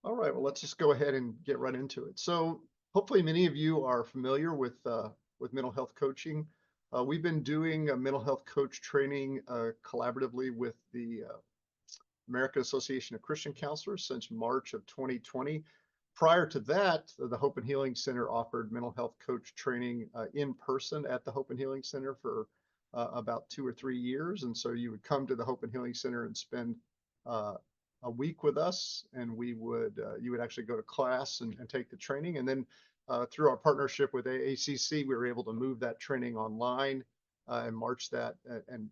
All right, well, let's just go ahead and get right into it. So, hopefully, many of you are familiar with mental health coaching. We've been doing a mental health coach training collaboratively with the American Association of Christian Counselors since March of 2020. Prior to that, the Hope and Healing Center offered mental health coach training in person at the Hope and Healing Center for about 2 or 3 years. And so you would come to the Hope and Healing Center and spend uh, a week with us, and you would actually go to class and take the training. And then through our partnership with AACC, we were able to move that training online and march that and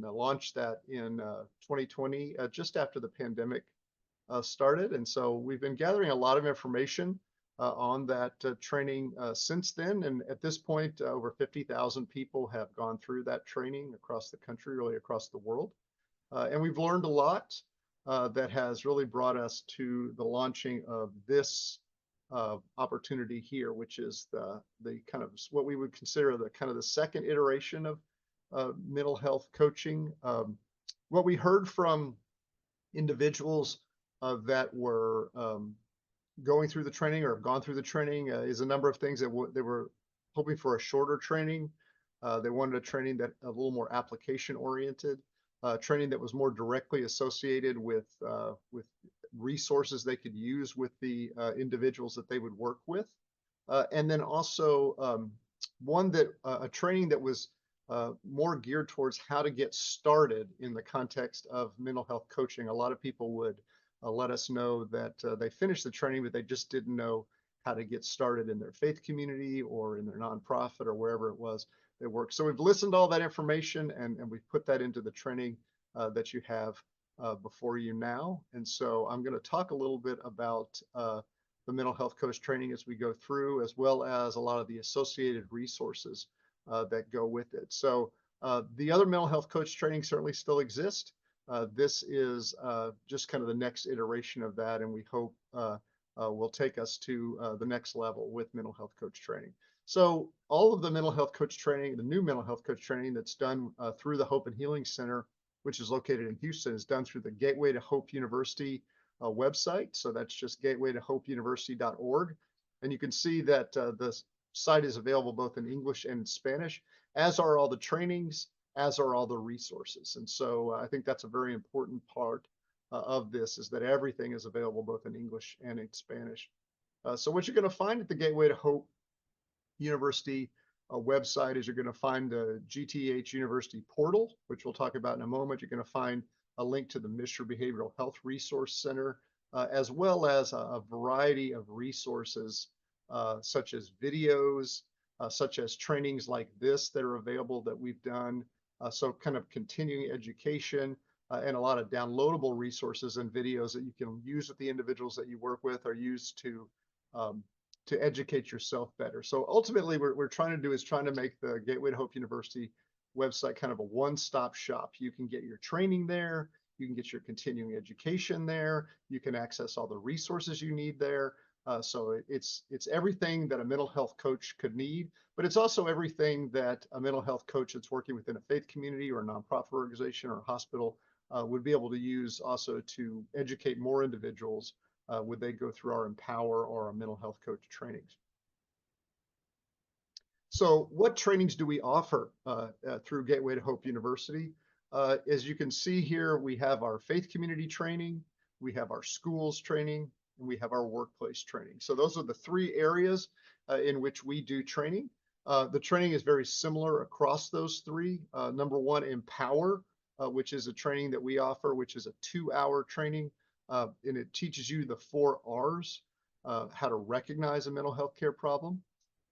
launch that in 2020, just after the pandemic started. And so we've been gathering a lot of information on that training since then. And at this point, over 50,000 people have gone through that training across the country, really across the world. And we've learned a lot that has really brought us to the launching of this opportunity here, which is the kind of what we would consider the kind of the second iteration of mental health coaching. What we heard from individuals that were going through the training or have gone through the training is a number of things that they were hoping for a shorter training. They wanted a training that a little more application oriented, training that was more directly associated with resources they could use with the individuals that they would work with, and then also a training that was more geared towards how to get started in the context of mental health coaching. A lot of people would let us know that they finished the training, but they just didn't know how to get started in their faith community or in their nonprofit or wherever it was they work. So we've listened to all that information and we've put that into the training that you have before you now. And so I'm going to talk a little bit about the mental health coach training as we go through, as well as a lot of the associated resources that go with it. So the other mental health coach training certainly still exists. This is just kind of the next iteration of that, and we hope will take us to the next level with mental health coach training. So all of the mental health coach training, the new mental health coach training that's done through the Hope and Healing Center, which is located in Houston, is done through the Gateway to Hope University website. So that's just gatewaytohopeuniversity.org. And you can see that the site is available both in English and in Spanish, as are all the trainings, as are all the resources. And so I think that's a very important part of this, is that everything is available both in English and in Spanish. So what you're going to find at the Gateway to Hope University website is you're going to find the GTH University portal, which we'll talk about in a moment. You're going to find a link to the Mishra Behavioral Health Resource Center, as well as a variety of resources, such as videos, such as trainings like this that are available that we've done. So kind of continuing education and a lot of downloadable resources and videos that you can use with the individuals that you work with, or use to educate yourself better. So ultimately, we're trying to do is trying to make the Gateway to Hope University website kind of a one-stop shop. You can get your training there, you can get your continuing education there, you can access all the resources you need there. So it's everything that a mental health coach could need, but it's also everything that a mental health coach that's working within a faith community or a nonprofit organization or a hospital would be able to use also to educate more individuals would they go through our Empower or our mental health coach trainings. So what trainings do we offer through Gateway to Hope University? As you can see here, we have our faith community training, we have our schools training, and we have our workplace training. So those are the three areas in which we do training. The training is very similar across those three. Number one, Empower, which is a training that we offer, which is a 2-hour training. And it teaches you the 4 R's, how to recognize a mental health care problem,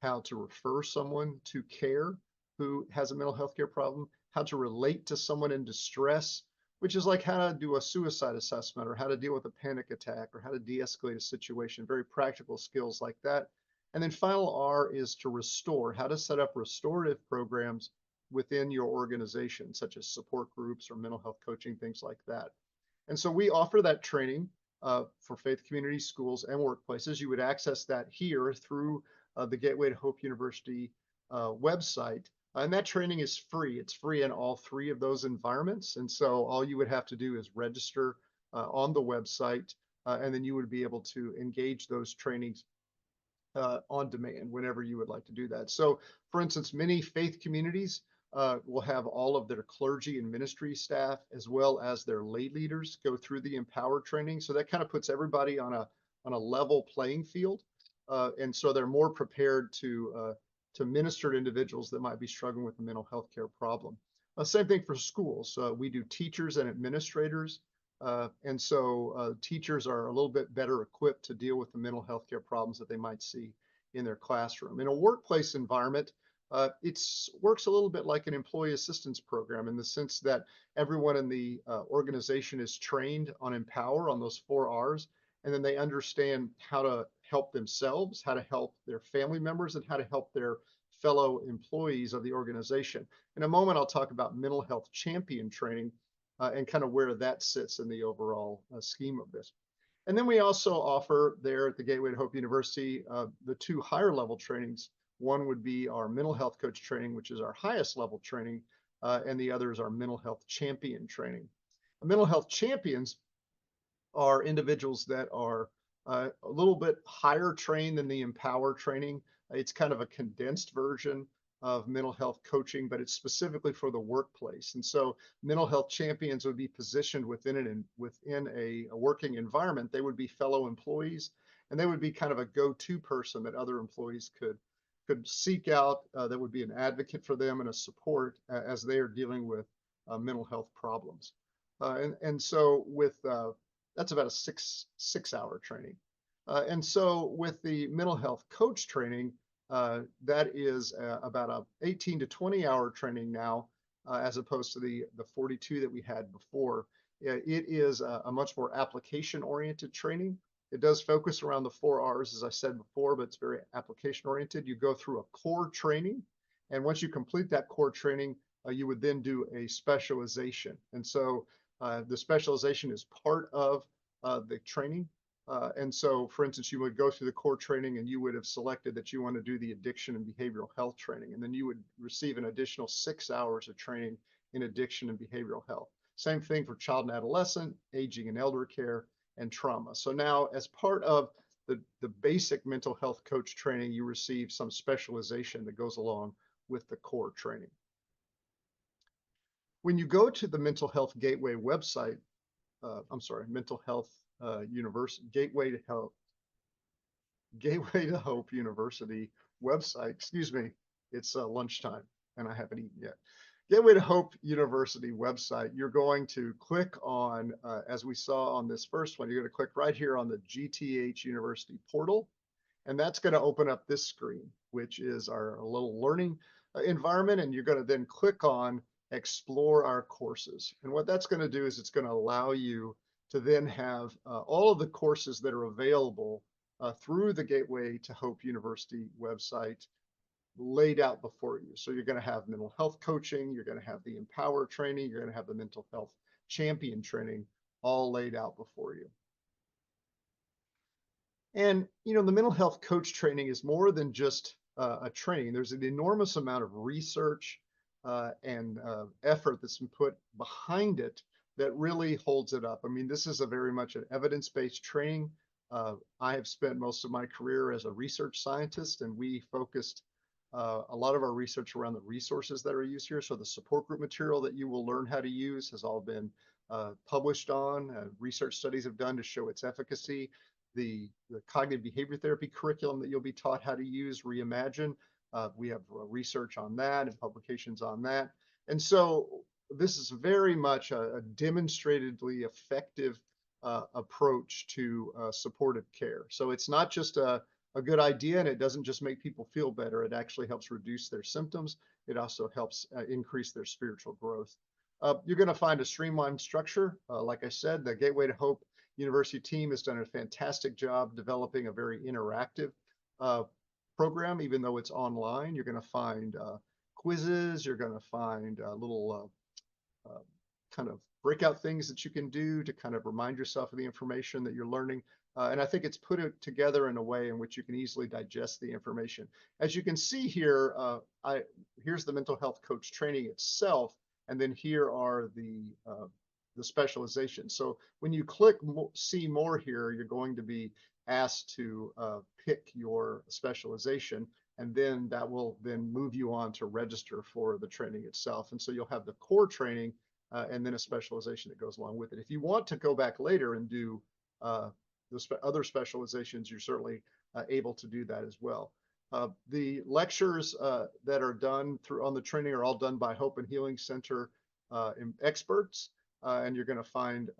how to refer someone to care who has a mental health care problem, how to relate to someone in distress, which is like how to do a suicide assessment or how to deal with a panic attack or how to de-escalate a situation, very practical skills like that. And then final R is to restore, how to set up restorative programs within your organization, such as support groups or mental health coaching, things like that. And so we offer that training for faith community schools and workplaces. You would access that here through the Gateway to Hope University website. And that training is free. It's free in all three of those environments. And so all you would have to do is register on the website and then you would be able to engage those trainings on demand whenever you would like to do that. So, for instance, many faith communities will have all of their clergy and ministry staff, as well as their lay leaders, go through the Empower training. So that kind of puts everybody on a level playing field, and so they're more prepared to minister to individuals that might be struggling with a mental health care problem. Same thing for schools. We do teachers and administrators. And so teachers are a little bit better equipped to deal with the mental health care problems that they might see in their classroom. In a workplace environment, it works a little bit like an employee assistance program in the sense that everyone in the organization is trained on Empower, on those 4 R's, and then they understand how to help themselves, how to help their family members, and how to help their fellow employees of the organization. In a moment, I'll talk about mental health champion training, and kind of where that sits in the overall scheme of this. And then we also offer there at the Gateway to Hope University the 2 higher level trainings. One would be our mental health coach training, which is our highest level training, and the other is our mental health champion training. Mental health champions are individuals that are a little bit higher trained than the Empower training. It's kind of a condensed version of mental health coaching, but it's specifically for the workplace. And so mental health champions would be positioned within a working environment. They would be fellow employees, and they would be kind of a go-to person that other employees could seek out, that would be an advocate for them and a support as they are dealing with mental health problems. And so with that's about a six-hour training. And so with the mental health coach training, that is about a 18 to 20-hour training now, as opposed to the 42 that we had before. It is a much more application-oriented training. It does focus around the 4 R's, as I said before, but it's very application-oriented. You go through a core training, and once you complete that core training, you would then do a specialization. And so the specialization is part of the training. And so, for instance, you would go through the core training and you would have selected that you want to do the addiction and behavioral health training. And then you would receive an additional 6 hours of training in addiction and behavioral health. Same thing for child and adolescent, aging and elder care, and trauma. So now, as part of the basic mental health coach training, you receive some specialization that goes along with the core training. When you go to the Mental Health Gateway website, Mental Health University, Gateway to Hope University website, excuse me, it's lunchtime and I haven't eaten yet. Gateway to Hope University website, you're going to click on, as we saw on this first one, you're going to click right here on the GTH University portal, and that's going to open up this screen, which is our little learning environment, and you're going to then click on Explore Our Courses. And what that's going to do is it's going to allow you to then have all of the courses that are available through the Gateway to Hope University website laid out before you. So you're going to have mental health coaching, you're going to have the Empower training, you're going to have the mental health champion training all laid out before you. And, you know, the mental health coach training is more than just a training. There's an enormous amount of research and effort that's been put behind it that really holds it up. I mean, this is a very much an evidence-based training. I have spent most of my career as a research scientist, and we focused a lot of our research around the resources that are used here. So the support group material that you will learn how to use has all been published on. Research studies have done to show its efficacy. The cognitive behavior therapy curriculum that you'll be taught how to use, Reimagine, we have research on that and publications on that. And so this is very much a demonstratedly effective approach to supportive care. So it's not just a good idea, and it doesn't just make people feel better. It actually helps reduce their symptoms. It also helps increase their spiritual growth. You're going to find a streamlined structure. Like I said, the Gateway to Hope University team has done a fantastic job developing a very interactive program, even though it's online. You're going to find quizzes. You're going to find little kind of breakout things that you can do to kind of remind yourself of the information that you're learning. And I think it's put it together in a way in which you can easily digest the information. As you can see here, here's the mental health coach training itself. And then here are the the specialization. So when you click see more here, you're going to be asked to pick your specialization, and then that will then move you on to register for the training itself. And so you'll have the core training and then a specialization that goes along with it. If you want to go back later and do the other specializations, you're certainly able to do that as well. The lectures that are done through on the training are all done by Hope and Healing Center experts, and you're going to find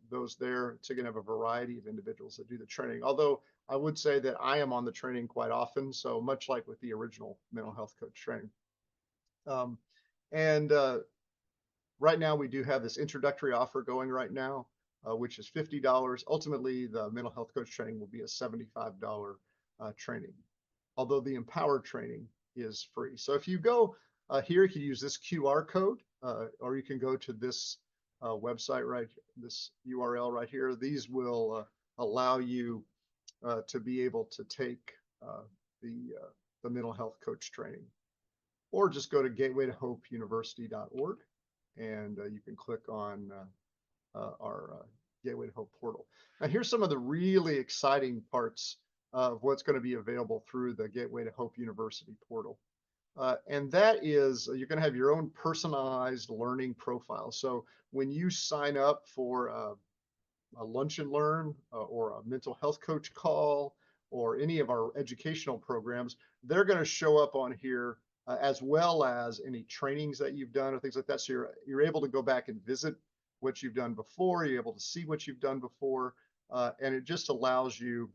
those there. So you're going to have a variety of individuals that do the training. Although I would say that I am on the training quite often, so much like with the original mental health coach training. And right now we do have this introductory offer going right now, which is $50. Ultimately, the mental health coach training will be a $75 training, although the Empower training is free. So if you go here, you can use this QR code, or you can go to this website right, this URL right here. These will allow you to be able to take the mental health coach training, or just go to gatewaytohopeuniversity.org, and you can click on our Gateway to Hope portal. Now, here's some of the really exciting parts of what's going to be available through the Gateway to Hope University portal. And that is, you're going to have your own personalized learning profile. So when you sign up for a lunch and learn or a mental health coach call or any of our educational programs, they're going to show up on here as well as any trainings that you've done or things like that. So you're able to go back and visit what you've done before. You're able to see what you've done before. And it just allows you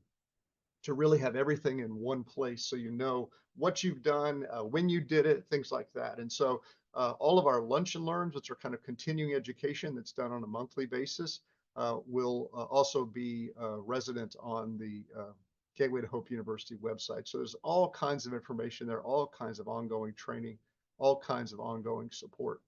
to really have everything in one place, so you know what you've done, when you did it, things like that. And so all of our lunch and learns, which are kind of continuing education that's done on a monthly basis, will also be resident on the Gateway to Hope University website. So there's all kinds of information there, all kinds of ongoing training, all kinds of ongoing support.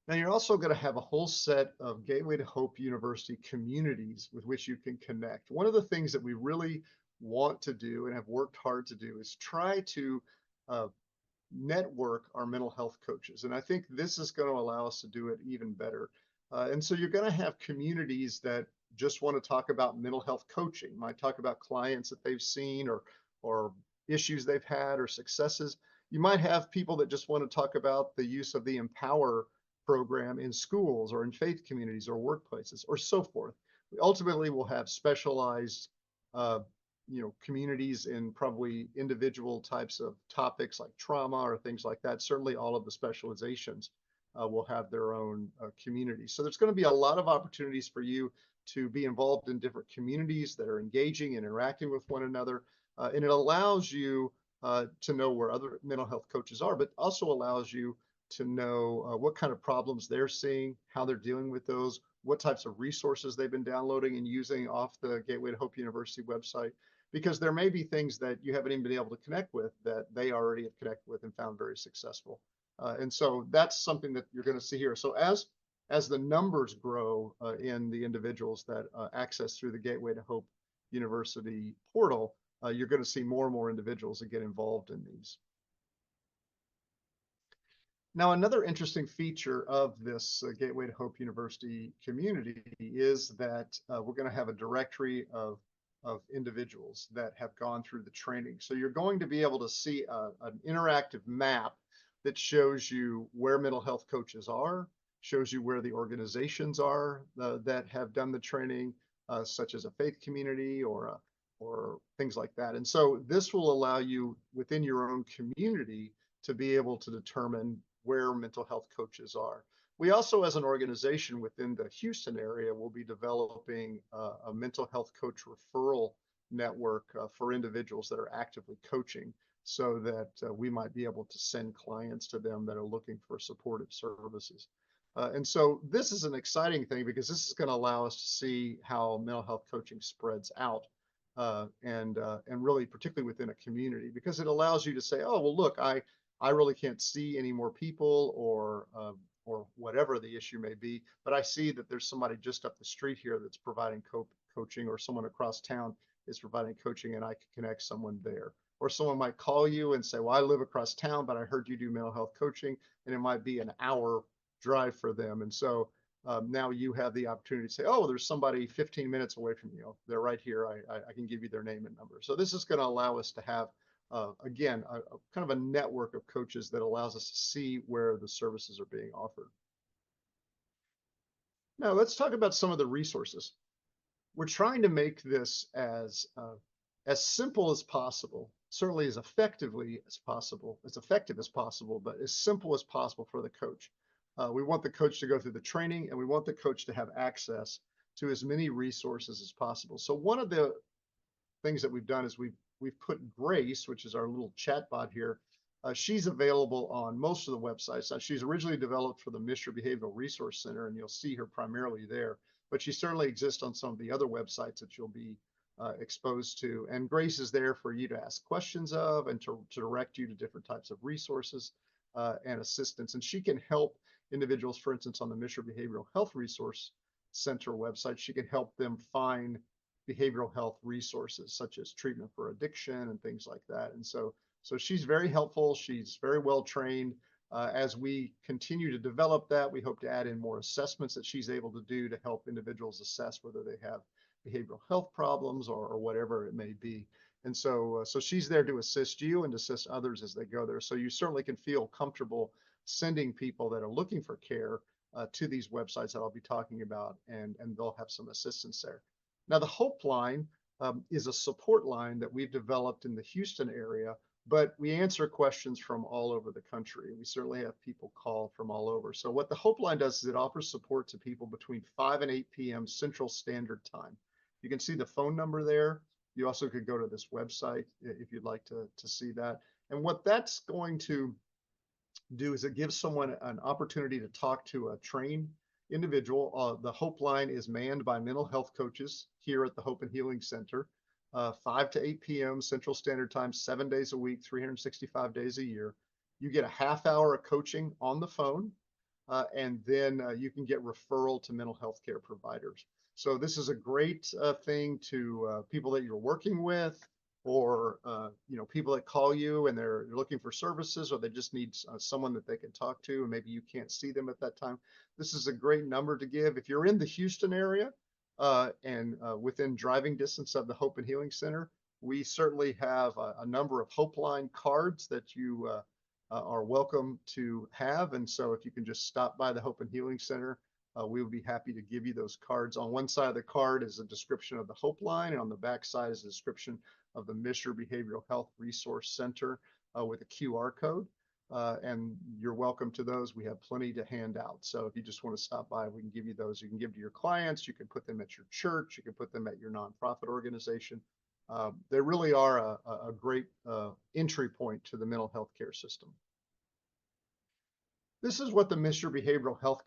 Now, you're also going to have a whole set of Gateway to Hope University communities with which you can connect. One of the things that we really want to do and have worked hard to do is try to network our mental health coaches. And I think this is going to allow us to do it even better. And so you're going to have communities that just want to talk about mental health coaching, might talk about clients that they've seen or issues they've had or successes. You might have people that just want to talk about the use of the Empower program in schools or in faith communities or workplaces or so forth. We ultimately will have specialized communities in probably individual types of topics like trauma or things like that. Certainly all of the specializations will have their own communities. So there's going to be a lot of opportunities for you to be involved in different communities that are engaging and interacting with one another. And it allows you to know where other mental health coaches are, but also allows you to know what kind of problems they're seeing, how they're dealing with those, what types of resources they've been downloading and using off the Gateway to Hope University website, because there may be things that you haven't even been able to connect with that they already have connected with and found very successful. And so that's something that you're going to see here. So as the numbers grow in the individuals that access through the Gateway to Hope University portal, you're going to see more and more individuals that get involved in these. Now, another interesting feature of this Gateway to Hope University community is that we're going to have a directory of individuals that have gone through the training. So you're going to be able to see an interactive map that shows you where mental health coaches are, shows you where the organizations are that have done the training, such as a faith community or things like that. And so this will allow you within your own community to be able to determine where mental health coaches are. We also, as an organization within the Houston area, will be developing a mental health coach referral network for individuals that are actively coaching, so that we might be able to send clients to them that are looking for supportive services. And so this is an exciting thing, because this is going to allow us to see how mental health coaching spreads out, and really particularly within a community, because it allows you to say, oh, well, look, I really can't see any more people or whatever the issue may be, but I see that there's somebody just up the street here that's providing coaching, or someone across town is providing coaching, and I can connect someone there. Or someone might call you and say, well, I live across town, but I heard you do mental health coaching, and it might be an hour drive for them. And so now you have the opportunity to say, oh, there's somebody 15 minutes away from you. They're right here. I can give you their name and number. So this is going to allow us to have, again, a kind of a network of coaches that allows us to see where the services are being offered. Now let's talk about some of the resources. We're trying to make this as simple as possible, certainly as effectively as possible, as effective as possible, but as simple as possible for the coach. We want the coach to go through the training, and we want the coach to have access to as many resources as possible. So one of the things that we've done is we've put Grace, which is our little chat bot here. She's available on most of the websites. Now, she's originally developed for the Mr. Behavioral Resource Center, and you'll see her primarily there. But she certainly exists on some of the other websites that you'll be exposed to. And Grace is there for you to ask questions of and to direct you to different types of resources and assistance. And she can help individuals, for instance, on the Mr. Behavioral Health Resource Center website. She can help them find behavioral health resources such as treatment for addiction and things like that. And so she's very helpful. She's very well trained. As we continue to develop that, we hope to add in more assessments that she's able to do to help individuals assess whether they have behavioral health problems or whatever it may be. And so she's there to assist you and to assist others as they go there. So you certainly can feel comfortable sending people that are looking for care to these websites that I'll be talking about, and they'll have some assistance there. Now, the Hope Line is a support line that we've developed in the Houston area, but we answer questions from all over the country. We certainly have people call from all over. So what the Hope Line does is it offers support to people between 5 and 8 p.m. Central Standard Time. You can see the phone number there. You also could go to this website if you'd like to see that. And what that's going to do is it gives someone an opportunity to talk to a trained individual. The Hope Line is manned by mental health coaches here at the Hope and Healing Center, 5 to 8 p.m. Central Standard Time, 7 days a week, 365 days a year. You get a half hour of coaching on the phone, and then you can get referral to mental health care providers. So this is a great thing to people that you're working with, or people that call you and they're looking for services, or they just need someone that they can talk to, and maybe you can't see them at that time. This is a great number to give. If you're in the Houston area and within driving distance of the Hope and Healing Center, we certainly have a number of Hope Line cards that you are welcome to have. And so if you can just stop by the Hope and Healing Center, we will be happy to give you those cards. On one side of the card is a description of the Hope Line, and on the back side is a description of the Mr. Behavioral Health Resource Center with a QR code. And you're welcome to those. We have plenty to hand out. So if you just want to stop by, we can give you those. You can give to your clients. You can put them at your church. You can put them at your nonprofit organization. They really are a great entry point to the mental health care system. This is what the Mr. Behavioral Health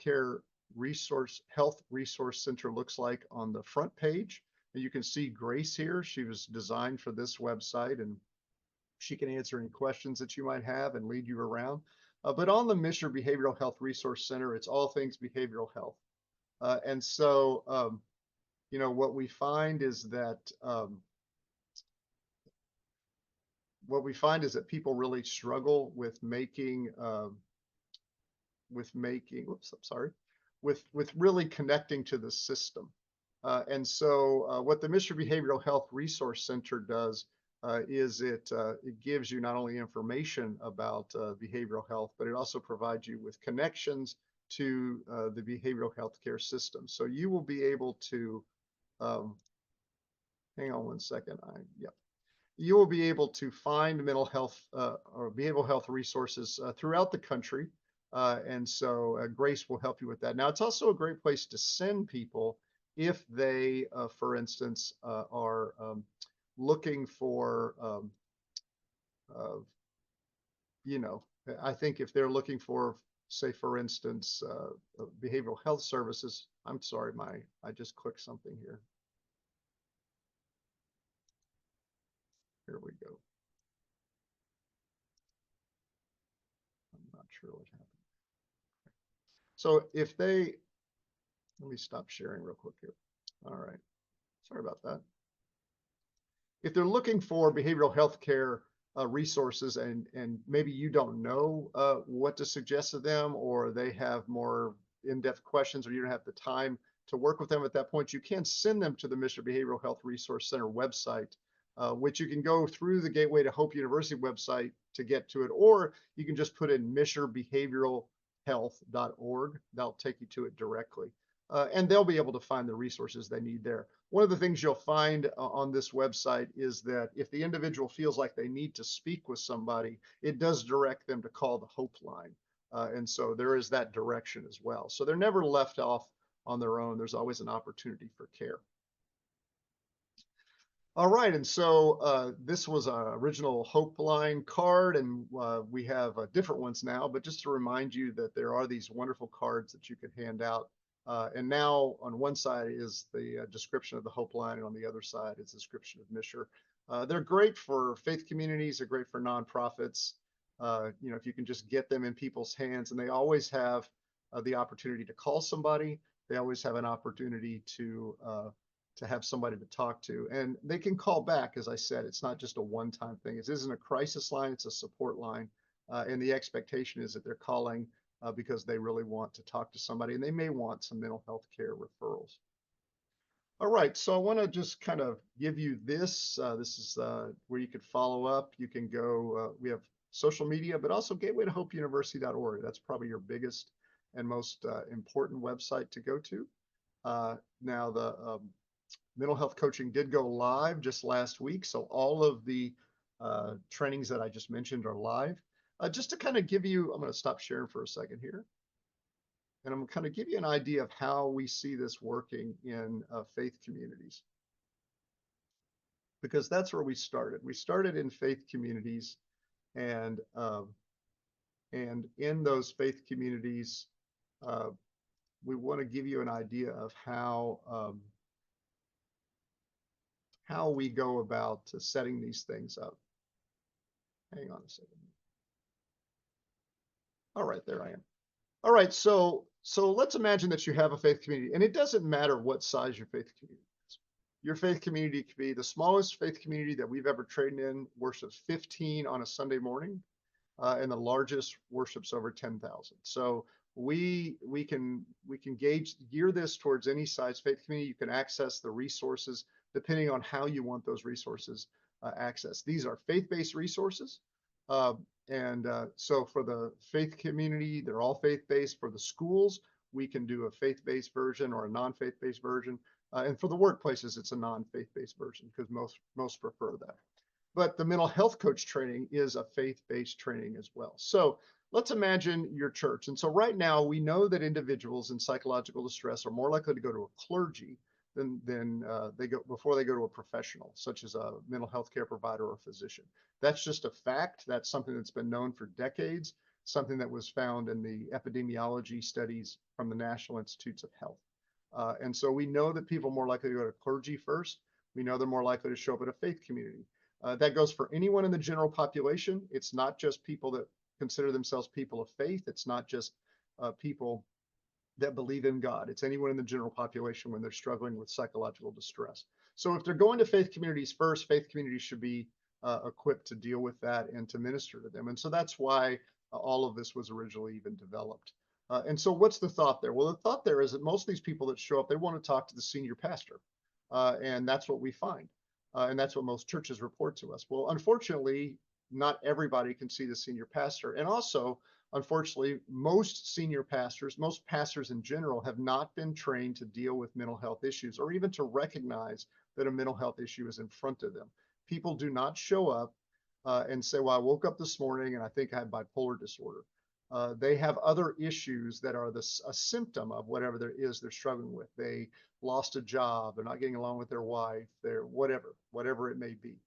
Resource Center looks like on the front page. And you can see Grace here. She was designed for this website, and she can answer any questions that you might have and lead you around. But on the Mr. Behavioral Health Resource Center, it's all things behavioral health. And so, what we find is that people really struggle with with really connecting to the system. And so what the Mr. Behavioral Health Resource Center does is it gives you not only information about behavioral health, but it also provides you with connections to the behavioral health care system. So you will be able to, hang on one second, you will be able to find mental health or behavioral health resources throughout the country. And so Grace will help you with that. Now, it's also a great place to send people if they, for instance, are looking for, I think if they're looking for, say, for instance, behavioral health services. I'm sorry, I just clicked something here. Here we go. I'm not sure what happened. So if they, let me stop sharing real quick here. All right. Sorry about that. If they're looking for behavioral health care resources, and maybe you don't know what to suggest to them, or they have more in-depth questions, or you don't have the time to work with them at that point, you can send them to the Misher Behavioral Health Resource Center website, which you can go through the Gateway to Hope University website to get to it, or you can just put in misherbehavioralhealth.org. That'll take you to it directly. And they'll be able to find the resources they need there. One of the things you'll find on this website is that if the individual feels like they need to speak with somebody, it does direct them to call the Hope line. And so there is that direction as well. So they're never left off on their own. There's always an opportunity for care. All right, and so this was our original Hope Line card, and we have different ones now, but just to remind you that there are these wonderful cards that you can hand out. And now on one side is the description of the Hope Line, and on the other side is a description of Misher. They're great for faith communities, they're great for nonprofits. You know, if you can just get them in people's hands, and they always have the opportunity to call somebody, they always have an opportunity to have somebody to talk to. And they can call back, as I said, it's not just a one-time thing. It isn't a crisis line, it's a support line. And the expectation is that they're calling because they really want to talk to somebody, and they may want some mental health care referrals. All right, so I want to just kind of give you this. This is where you could follow up. You can go, we have social media, but also gatewaytohopeuniversity.org. That's probably your biggest and most important website to go to. Now, the mental health coaching did go live just last week, so all of the trainings that I just mentioned are live. Just to kind of give you, I'm going to stop sharing for a second here, and I'm going to kind of give you an idea of how we see this working in faith communities, because that's where we started. We started in faith communities, and in those faith communities, we want to give you an idea of how we go about setting these things up. Hang on a second. All right, there I am. All right, so let's imagine that you have a faith community, and it doesn't matter what size your faith community is. Your faith community could be the smallest faith community that we've ever trained in, worships 15 on a Sunday morning, and the largest worships over 10,000. So we can gear this towards any size faith community. You can access the resources depending on how you want those resources accessed. These are faith-based resources. So for the faith community, they're all faith-based. For the schools, we can do a faith-based version or a non-faith-based version. And for the workplaces, it's a non-faith-based version because most prefer that. But the mental health coach training is a faith-based training as well. So let's imagine your church. And so right now, we know that individuals in psychological distress are more likely to go to a clergy than they go before they go to a professional, such as a mental health care provider or physician. That's just a fact. That's something that's been known for decades, something that was found in the epidemiology studies from the National Institutes of Health. And so we know that people are more likely to go to clergy first. We know they're more likely to show up at a faith community. That goes for anyone in the general population. It's not just people that consider themselves people of faith. It's not just people that believe in God. It's anyone in the general population when they're struggling with psychological distress. So if they're going to faith communities first, faith communities should be equipped to deal with that and to minister to them. And so that's why all of this was originally even developed. And so what's the thought there? Well, the thought there is that most of these people that show up, they want to talk to the senior pastor. And that's what we find. And that's what most churches report to us. Well, unfortunately, not everybody can see the senior pastor. And also, unfortunately, most senior pastors, most pastors in general, have not been trained to deal with mental health issues or even to recognize that a mental health issue is in front of them. People do not show up and say, well, I woke up this morning and I think I have bipolar disorder. They have other issues that are a symptom of whatever there is they're struggling with. They lost a job, they're not getting along with their wife, they're whatever it may be.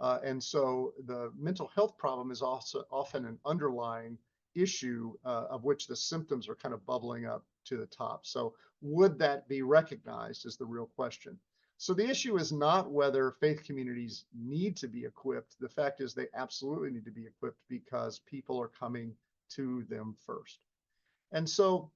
And so the mental health problem is also often an underlying issue of which the symptoms are kind of bubbling up to the top. So would that be recognized is the real question. So the issue is not whether faith communities need to be equipped. The fact is they absolutely need to be equipped because people are coming to them first. And so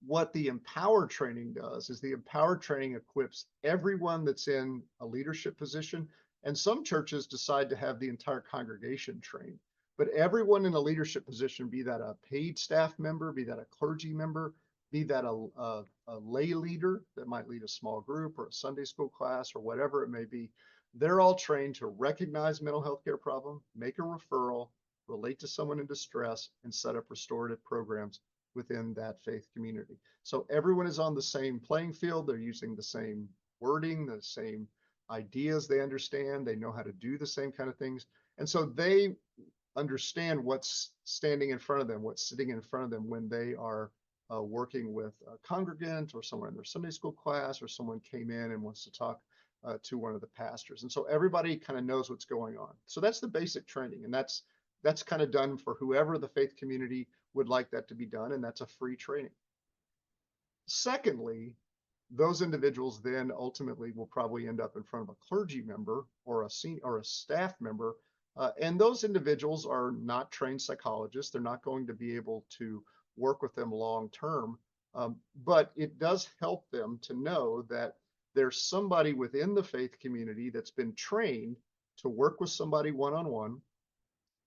what the Empower training does is the Empower training equips everyone that's in a leadership position And some churches decide to have the entire congregation trained. But everyone in a leadership position, be that a paid staff member, be that a clergy member, be that a lay leader that might lead a small group or a Sunday school class or whatever it may be, they're all trained to recognize mental health care problem, make a referral, relate to someone in distress, and set up restorative programs within that faith community. So everyone is on the same playing field. They're using the same wording, the same ideas they understand. They know how to do the same kind of things. And so they understand what's standing in front of them, what's sitting in front of them when they are working with a congregant or someone in their Sunday school class, or someone came in and wants to talk to one of the pastors. And so everybody kind of knows what's going on. So that's the basic training. And that's kind of done for whoever the faith community would like that to be done. And that's a free training. Secondly, those individuals then ultimately will probably end up in front of a clergy member or a staff member. And those individuals are not trained psychologists. They're not going to be able to work with them long term. But it does help them to know that there's somebody within the faith community that's been trained to work with somebody one-on-one.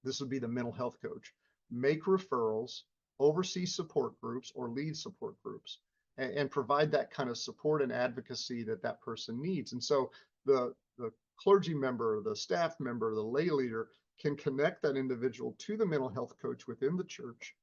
This would be the mental health coach, make referrals, oversee support groups or lead support groups, and provide that kind of support and advocacy that that person needs. And so the clergy member, the staff member, the lay leader can connect that individual to the mental health coach within the church,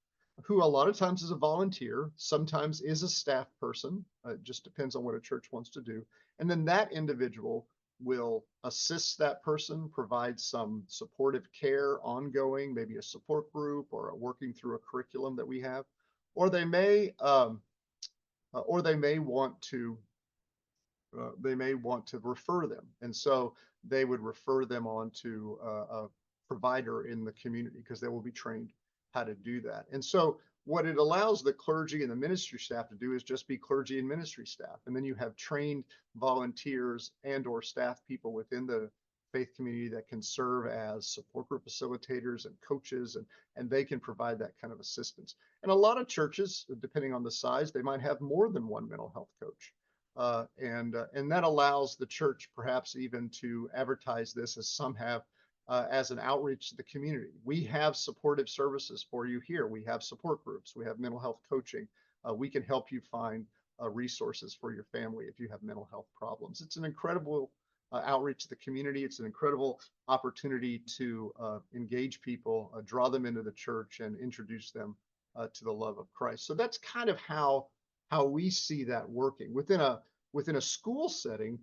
who a lot of times is a volunteer, sometimes is a staff person. It just depends on what a church wants to do. And then that individual will assist that person, provide some supportive care ongoing, maybe a support group or working through a curriculum that we have, or they may want to refer them, and so they would refer them on to a provider in the community because they will be trained how to do that. And so what it allows the clergy and the ministry staff to do is just be clergy and ministry staff, and then you have trained volunteers and or staff people within the faith community that can serve as support group facilitators and coaches, and they can provide that kind of assistance. And a lot of churches, depending on the size, they might have more than one mental health coach. And that allows the church perhaps even to advertise this, as some have, as an outreach to the community. We have supportive services for you here. We have support groups. We have mental health coaching. We can help you find resources for your family if you have mental health problems. It's an incredible outreach to the community. It's an incredible opportunity to engage people, draw them into the church, and introduce them to the love of Christ. So that's kind of how we see that working within a school setting.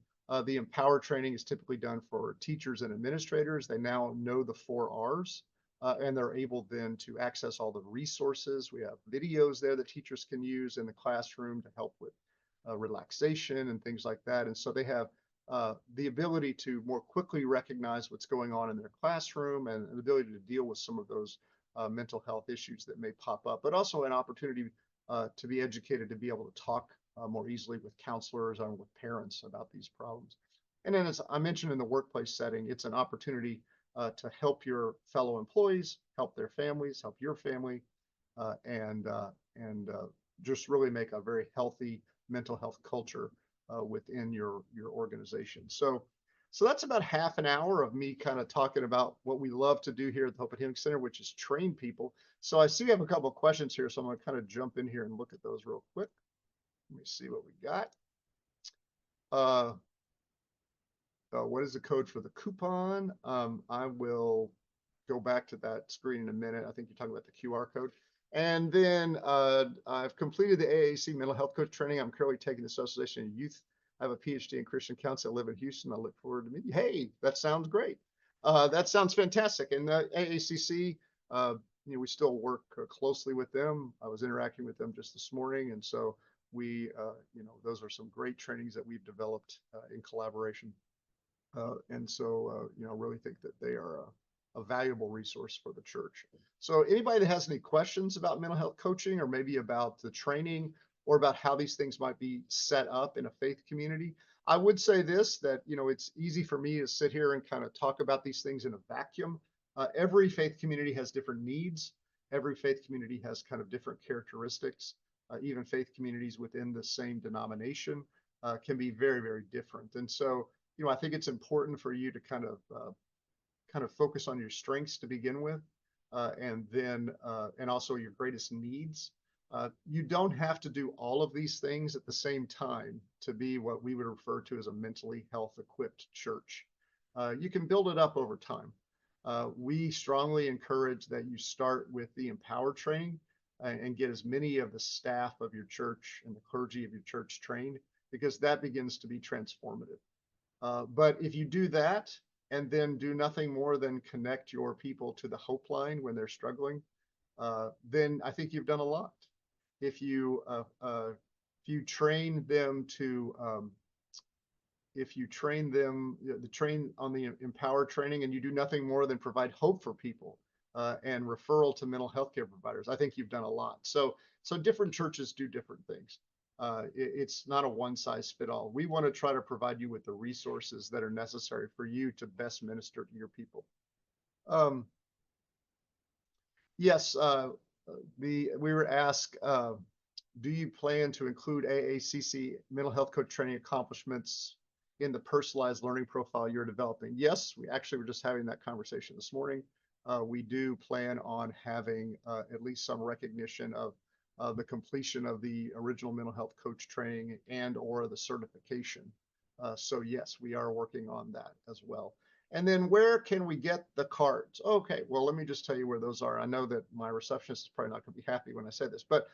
The Empower training is typically done for teachers and administrators. They now know the 4 R's, and they're able then to access all the resources. We have videos there that teachers can use in the classroom to help with relaxation and things like that. And so they have the ability to more quickly recognize what's going on in their classroom, and the ability to deal with some of those mental health issues that may pop up, but also an opportunity to be educated, to be able to talk more easily with counselors and with parents about these problems. And then, as I mentioned, in the workplace setting, it's an opportunity to help your fellow employees, help their families, help your family, and just really make a very healthy mental health culture within your organization. So that's about half an hour of me kind of talking about what we love to do here at the Hope and Healing Center, which is train people. So I see we have a couple of questions here, so I'm going to kind of jump in here and look at those real quick. Let me see what we got. What is the code for the coupon? I will go back to that screen in a minute. I think you're talking about the QR code. And then I've completed the AAC mental health coach training. I'm currently taking the Socialization of Youth. I have a PhD in Christian counseling. I live in Houston. I look forward to meeting you. Hey, that sounds great. That sounds fantastic. And the AACC, we still work closely with them. I was interacting with them just this morning. And so we, those are some great trainings that we've developed in collaboration. And so, really think that they are a valuable resource for the church. So anybody that has any questions about mental health coaching, or maybe about the training, or about how these things might be set up in a faith community, I would say this, that, it's easy for me to sit here and kind of talk about these things in a vacuum. Every faith community has different needs. Every faith community has kind of different characteristics. Even faith communities within the same denomination can be very, very different. And so I think it's important for you to kind of focus on your strengths to begin with, and then and also your greatest needs. You don't have to do all of these things at the same time to be what we would refer to as a mentally health equipped church. You can build it up over time. We strongly encourage that you start with the Empower training and get as many of the staff of your church and the clergy of your church trained, because that begins to be transformative. But if you do that and then do nothing more than connect your people to the Hope Line when they're struggling, then I think you've done a lot. If you train them to if you train them, the train on the Empower training, and you do nothing more than provide hope for people and referral to mental health care providers, I think you've done a lot. So different churches do different things. It's not a one size fit all. We want to try to provide you with the resources that are necessary for you to best minister to your people. Yes, we were asked, do you plan to include AACC mental health coach training accomplishments in the personalized learning profile you're developing? Yes, we actually were just having that conversation this morning. We do plan on having at least some recognition of the completion of the original mental health coach training and or the certification. So yes, we are working on that as well. And then where can we get the cards? Okay, well, let me just tell you where those are. I know that my receptionist is probably not going to be happy when I say this, but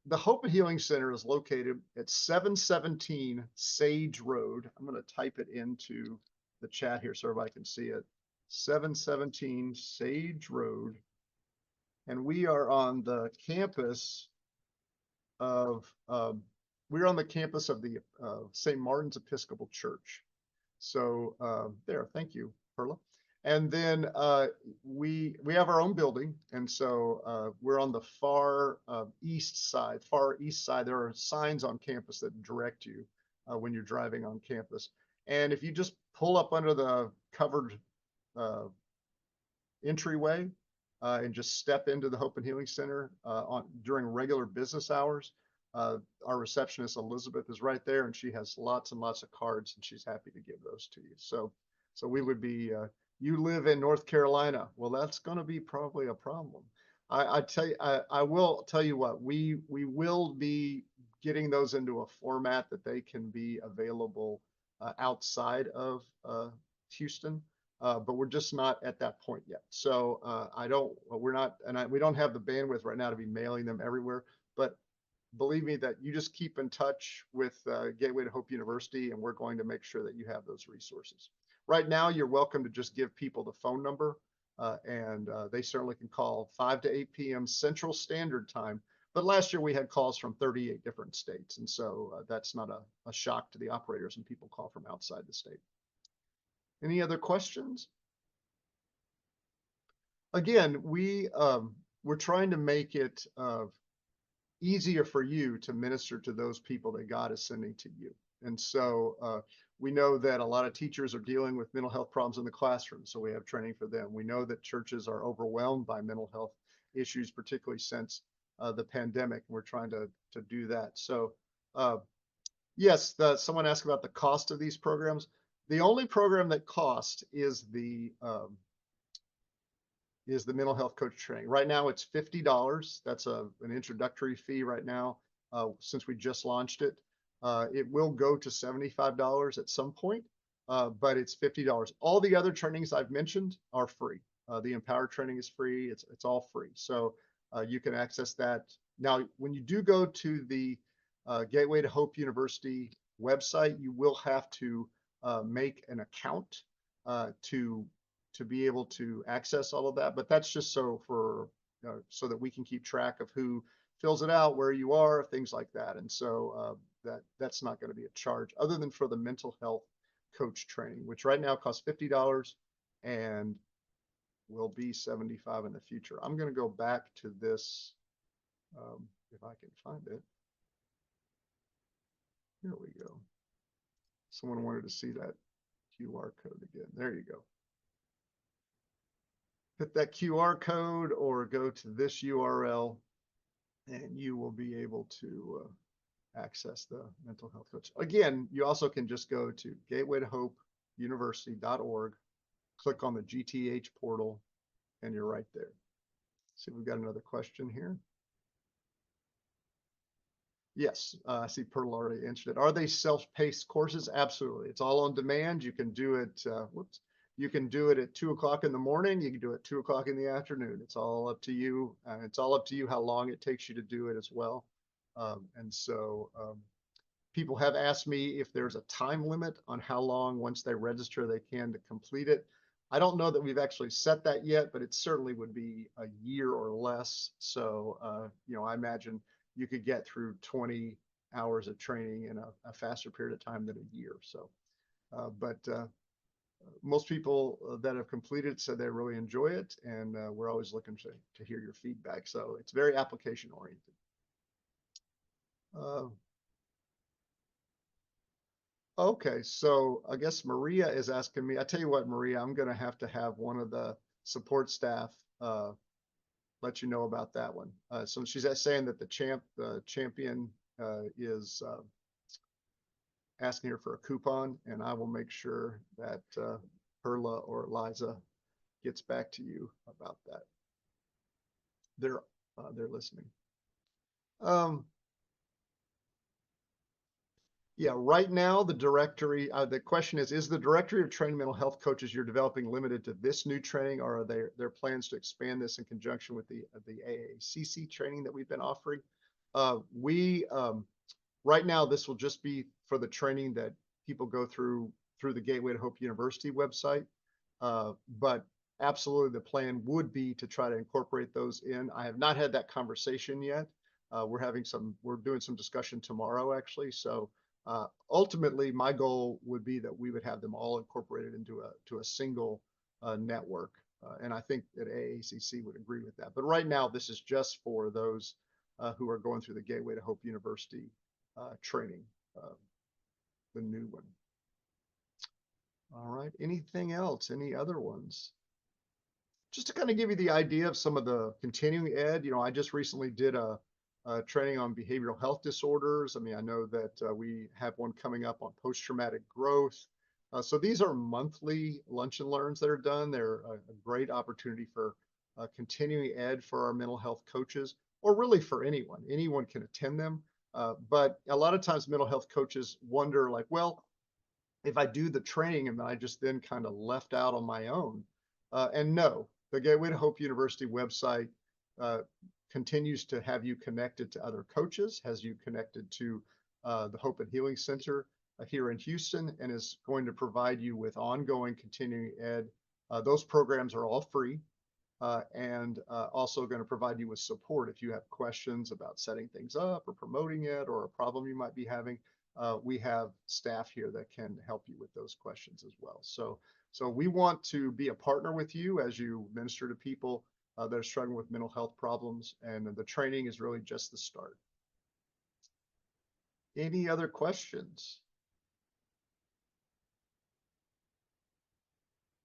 the Hope and Healing Center is located at 717 Sage Road. I'm going to type it into the chat here so everybody can see it. 717 Sage Road. And we are on the campus of we're on the campus of the St. Martin's Episcopal Church. So there, thank you, Perla. And then we have our own building, and so we're on the far east side. There are signs on campus that direct you when you're driving on campus. And if you just pull up under the covered entryway and just step into the Hope and Healing Center during regular business hours, our receptionist Elizabeth is right there, and she has lots and lots of cards, and she's happy to give those to you. So we would be. You live in North Carolina. Well, that's going to be probably a problem. I will tell you what, we will be getting those into a format that they can be available outside of Houston, but we're just not at that point yet. So we don't have the bandwidth right now to be mailing them everywhere. But believe me that you just keep in touch with Gateway to Hope University, and we're going to make sure that you have those resources. Right now, you're welcome to just give people the phone number, and they certainly can call 5 to 8 p.m. Central Standard Time. But last year we had calls from 38 different states, and so that's not a shock to the operators when people call from outside the state. Any other questions? Again, we're trying to make it easier for you to minister to those people that God is sending to you. And so we know that a lot of teachers are dealing with mental health problems in the classroom, so we have training for them. We know that churches are overwhelmed by mental health issues, particularly since the pandemic. We're trying to do that. So yes, someone asked about the cost of these programs. The only program that costs is the mental health coach training. Right now it's $50. That's an introductory fee right now since we just launched it. It will go to $75 at some point, but it's $50. All the other trainings I've mentioned are free. The Empower training is free. It's all free. So you can access that. Now, when you do go to the Gateway to Hope University website, you will have to make an account to be able to access all of that. But that's just so that we can keep track of who fills it out, where you are, things like that. And so that's not going to be a charge other than for the mental health coach training, which right now costs $50 and will be $75 in the future. I'm going to go back to this if I can find it. Here we go. Someone wanted to see that QR code again. There you go. Hit that QR code or go to this URL and you will be able to access the mental health coach. Again, you also can just go to Gateway to Hope university.org, click on the GTH portal, and you're right there. See, we've got another question here. Yes, I see Pearl already answered it. Are they self-paced courses? Absolutely. It's all on demand. You can do it, you can do it at 2 o'clock in the morning. You can do it at 2 o'clock in the afternoon. It's all up to you. It's all up to you how long it takes you to do it as well. People have asked me if there's a time limit on how long, once they register, they can to complete it. I don't know that we've actually set that yet, but it certainly would be a year or less. So, I imagine you could get through 20 hours of training in a faster period of time than a year. So, but most people that have completed said they really enjoy it, and we're always looking to hear your feedback. So it's very application oriented. Okay, so I guess Maria is asking me, I tell you what, Maria, I'm going to have one of the support staff let you know about that one. So she's saying that the champion is asking her for a coupon, and I will make sure that Perla or Liza gets back to you about that. They're listening. Yeah, right now the directory, the question is the directory of trained mental health coaches you're developing limited to this new training, or are there plans to expand this in conjunction with the AACC training that we've been offering? Right now this will just be for the training that people go through the Gateway to Hope University website. But absolutely the plan would be to try to incorporate those in. I have not had that conversation yet. We're doing some discussion tomorrow actually. So ultimately, my goal would be that we would have them all incorporated into a single network, and I think that AACC would agree with that. But right now, this is just for those who are going through the Gateway to Hope University training, the new one. All right. Anything else? Any other ones? Just to kind of give you the idea of some of the continuing ed, I just recently did a training on behavioral health disorders. I mean, I know that we have one coming up on post-traumatic growth. So these are monthly lunch and learns that are done. They're a great opportunity for continuing ed for our mental health coaches, or really for anyone. Anyone can attend them. But a lot of times mental health coaches wonder like, well, if I do the training and I just then kind of left out on my own. And no, the Gateway to Hope University website continues to have you connected to other coaches, has you connected to the Hope and Healing Center here in Houston, and is going to provide you with ongoing continuing ed. Those programs are all free, and also going to provide you with support if you have questions about setting things up or promoting it or a problem you might be having. We have staff here that can help you with those questions as well. So we want to be a partner with you as you minister to people that are struggling with mental health problems, and the training is really just the start. Any other questions?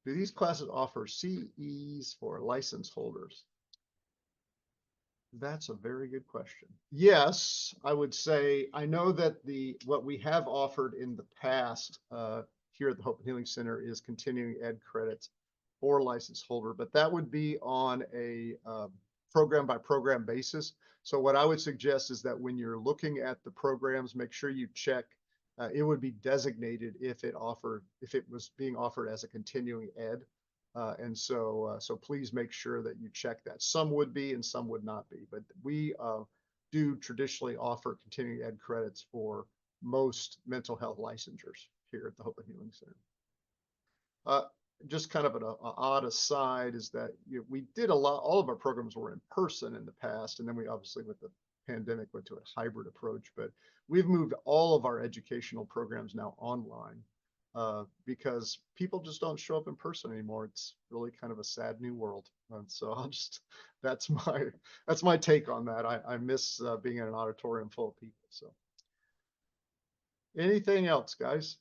Do these classes offer CEs for license holders? That's a very good question. Yes, I would say I know that what we have offered in the past here at the Hope and Healing Center is continuing ed credits for license holder, but that would be on a program by program basis. So what I would suggest is that when you're looking at the programs, make sure you check. It would be designated if it was being offered as a continuing ed. So please make sure that you check that. Some would be and some would not be, but we do traditionally offer continuing ed credits for most mental health licensures here at the Hope and Healing Center. Just kind of an odd aside is that we did all of our programs were in person in the past, and then we obviously with the pandemic went to a hybrid approach, but we've moved all of our educational programs now online because people just don't show up in person anymore. It's really kind of a sad new world. And so that's my take on that. I miss being in an auditorium full of people. So anything else, guys?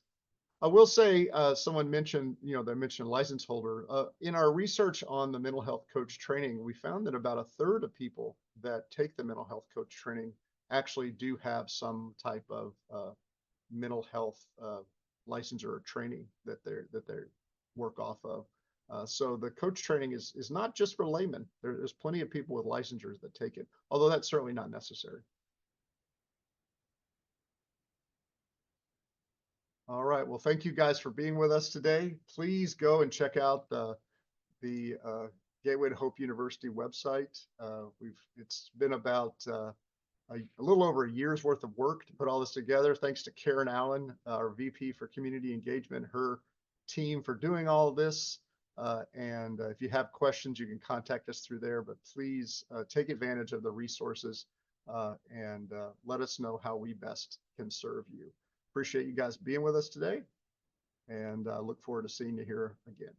I will say, someone mentioned, they mentioned license holder. In our research on the mental health coach training, we found that about a third of people that take the mental health coach training actually do have some type of mental health licensure or training that they work off of. So the coach training is not just for laymen. There's plenty of people with licensures that take it, although that's certainly not necessary. All right. Well, thank you guys for being with us today. Please go and check out the Gateway to Hope University website. It's been about a little over a year's worth of work to put all this together. Thanks to Karen Allen, our VP for Community Engagement, her team for doing all of this. And if you have questions, you can contact us through there, but please take advantage of the resources and let us know how we best can serve you. Appreciate you guys being with us today, and look forward to seeing you here again.